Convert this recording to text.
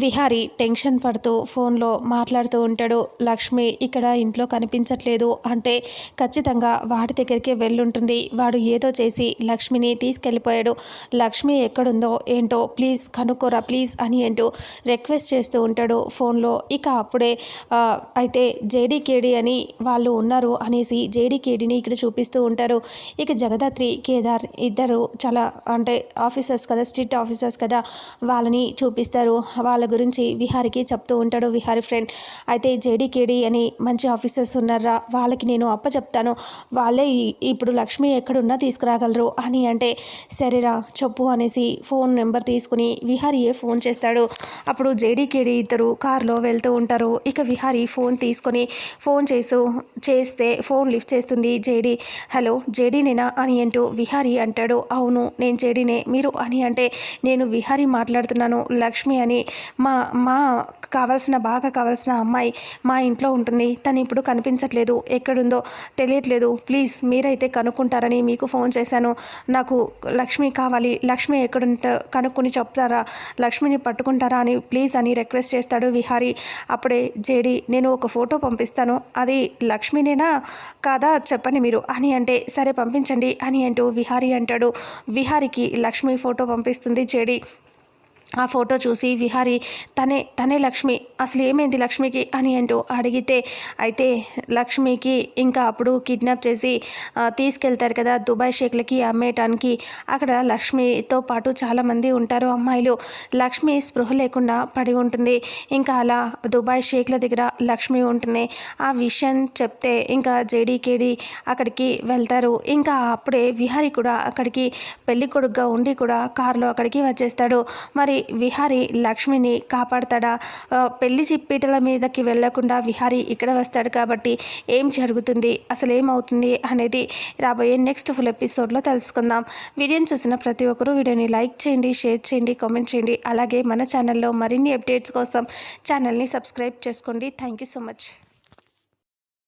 Vihari tension పడుతూ ఫోన్లో మాట్లాడుతూ ఉంటాడు. లక్ష్మి ఇక్కడ ఇంట్లో కనిపించట్లేదు అంటే ఖచ్చితంగా వాడి దగ్గరికి వెళ్ళుంటుంది. వాడు ఏదో చేసి లక్ష్మిని తీసుకెళ్ళిపోయాడు. లక్ష్మి ఎక్కడుందో ఏంటో ప్లీజ్ కనుక్కోరా ప్లీజ్ అని అంటూ రిక్వెస్ట్ చేస్తూ ఉంటాడు ఫోన్లో. ఇక అప్పుడే అయితే జేడీకేడి అని వాళ్ళు ఉన్నారు అనేసి జేడీకేడిని ఇక్కడ చూపిస్తూ ఉంటారు. ఇక జగదాత్రి కేదార్ ఇద్దరు చాలా అంటే ఆఫీసర్స్ కదా, స్ట్రిక్ట్ ఆఫీసర్స్ కదా, వాళ్ళని చూపిస్తారు. వాళ్ళ గురించి విహారికి చెప్తూ ఉంటాడు విహారి ఫ్రెండ్. అయితే జేడీకేడి అని మంచి ఆఫీసర్స్ ఉన్నారా, వాళ్ళకి నేను చెప్తాను, వాళ్ళే ఇప్పుడు లక్ష్మి ఎక్కడున్నా తీసుకురాగలరు అని అంటే సరేరా చెప్పు అనేసి ఫోన్ నెంబర్ తీసుకుని విహారియే ఫోన్ చేస్తాడు. అప్పుడు జేడీకేడి ఇద్దరు కారులో వెళ్తూ ఉంటారు. ఇక విహారి ఫోన్ తీసుకొని ఫోన్ చేస్తే ఫోన్ లిఫ్ట్ చేస్తుంది జేడీ. హలో జేడీనేనా అని అంటూ విహారి అంటాడు. అవును నేను జేడీనే, మీరు అని అంటే నేను విహారి మాట్లాడుతున్నాను, లక్ష్మి అని మా బాగా కావాల్సిన అమ్మాయి మా ఇంట్లో ఉంటుంది. తను ఇప్పుడు కనిపించట్లేదు, ఎక్కడుందో తెలియట్లేదు. ప్లీజ్ మీరైతే కనుక్కుంటారని మీకు ఫోన్ చేశాను. నాకు లక్ష్మి కావాలి, లక్ష్మి కనుక్కొని చెప్తారా, లక్ష్మిని పట్టుకుంటారా అని ప్లీజ్ అని రిక్వెస్ట్ చేస్తాడు విహారి. అప్పుడే జేడి నేను ఒక ఫోటో పంపిస్తాను, అది లక్ష్మినేనా కాదా చెప్పండి మీరు అని అంటే సరే పంపించండి అని అంటూ విహారి అంటాడు. విహారికి లక్ష్మి ఫోటో పంపిస్తుంది జేడి. ఆ ఫోటో చూసి విహారి తనే లక్ష్మి, అసలు ఏమైంది లక్ష్మికి అని అంటూ అడిగితే అయితే లక్ష్మికి ఇంకా అప్పుడు కిడ్నాప్ చేసి తీసుకెళ్తారు కదా దుబాయ్ షేక్లకి అమ్మేయటానికి. అక్కడ లక్ష్మితో పాటు చాలామంది ఉంటారు అమ్మాయిలు. లక్ష్మి స్పృహ లేకుండా పడి ఉంటుంది. ఇంకా అలా దుబాయ్ షేక్ల దగ్గర లక్ష్మి ఉంటుంది. ఆ విషయం చెప్తే ఇంకా జేడీకేడి అక్కడికి వెళ్తారు. ఇంకా అప్పుడే విహారి కూడా అక్కడికి పెళ్లి కొడుకుగా ఉండి కూడా కారులో అక్కడికి వచ్చేస్తాడు. మరి విహారి లక్ష్మిని కాపాడతాడా? పెళ్లి చిప్పీటల మీదకి వెళ్లకుండా విహారి ఇక్కడ వస్తాడు కాబట్టి ఏం జరుగుతుంది, అసలు ఏమవుతుంది అనేది రాబోయే నెక్స్ట్ ఫుల్ ఎపిసోడ్లో తెలుసుకుందాం. వీడియోని చూసిన ప్రతి ఒక్కరూ వీడియోని లైక్ చేయండి, షేర్ చేయండి, కామెంట్ చేయండి. అలాగే మన ఛానల్లో మరిన్ని అప్డేట్స్ కోసం ఛానల్ని సబ్స్క్రైబ్ చేసుకోండి. Thank you so much.